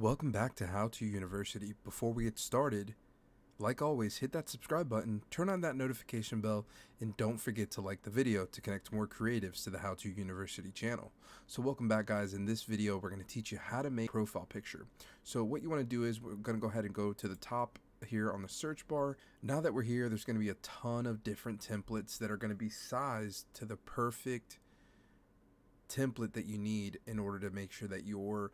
Welcome back to How to University. Before we get started, like always, hit that subscribe button, turn on that notification bell, and don't forget to like the video to connect more creatives to the How to University channel. So welcome back, guys. In this video, we're going to teach you how to make a profile picture. So what you want to do is we're going to go ahead and go to the top here on the search bar. Now that we're here, there's going to be a ton of different templates that are going to be sized to the perfect template that you need in order to make sure that your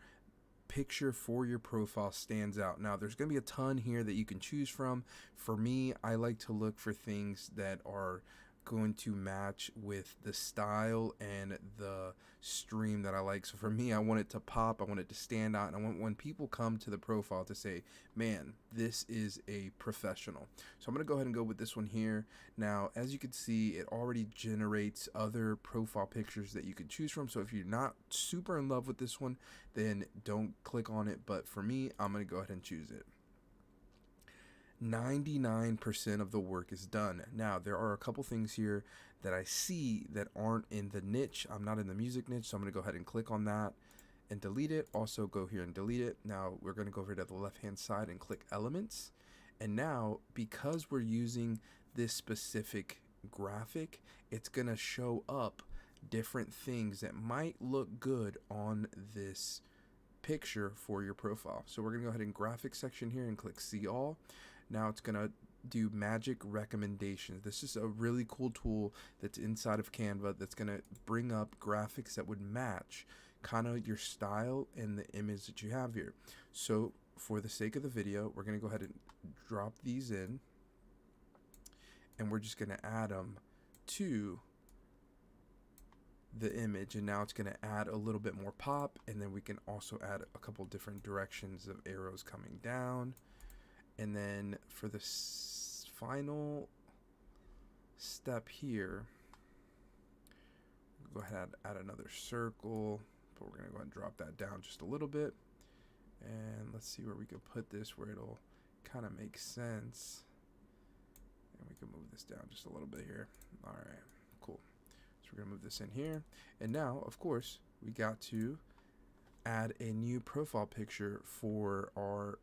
picture for your profile stands out. Now there's going to be a ton here that you can choose from. For me, I like to look for things that are going to match with the style and the stream that I like. So for me, I want it to pop, I want it to stand out, and I want when people come to the profile to say, man, this is a professional. So I'm going to go ahead and go with this one here. Now, as you can see, it already generates other profile pictures that you can choose from. So if you're not super in love with this one, then don't click on it. But for me, I'm going to go ahead and choose it. 99% of the work is done. Now, there are a couple things here that I see that aren't in the niche. I'm not in the music niche, so I'm going to go ahead and click on that and delete it. Also go here and delete it. Now, we're going to go over to the left-hand side and click Elements. And now, because we're using this specific graphic, it's going to show up different things that might look good on this picture for your profile. So we're going to go ahead and graphics section here and click See All. Now it's going to do magic recommendations. This is a really cool tool that's inside of Canva that's going to bring up graphics that would match kind of your style and the image that you have here. So for the sake of the video, we're going to go ahead and drop these in, and we're just going to add them to the image, and now it's going to add a little bit more pop, and then we can also add a couple different directions of arrows coming down. And then for the final step here, we'll go ahead and add another circle, but we're going to go ahead and drop that down just a little bit. And let's see where we could put this where it'll kind of make sense. And we can move this down just a little bit here. All right, cool. So we're going to move this in here. And now, of course, we got to add a new profile picture for our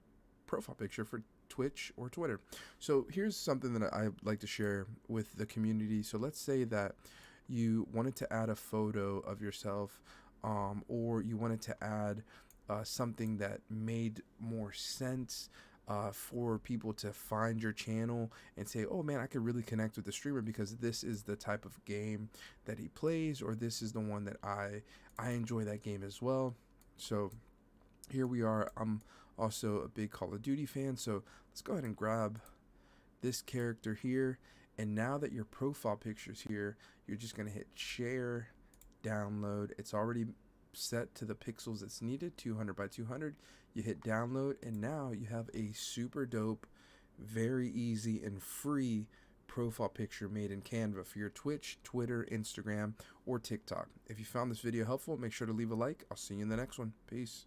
profile picture for Twitch or Twitter. So here's something that I like to share with the community. So let's say that you wanted to add a photo of yourself, or you wanted to add something that made more sense for people to find your channel and say, oh man, I could really connect with the streamer because this is the type of game that he plays, or this is the one that I enjoy that game as well. So here we are. I'm also a big Call of Duty fan, so let's go ahead and grab this character here. And now that your profile picture's here, you're just going to hit share, download. It's already set to the pixels that's needed, 200 by 200. You hit download, and now you have a super dope, very easy and free profile picture made in Canva for your Twitch, Twitter, Instagram, or TikTok. If you found this video helpful, make sure to leave a like. I'll see you in the next one. Peace.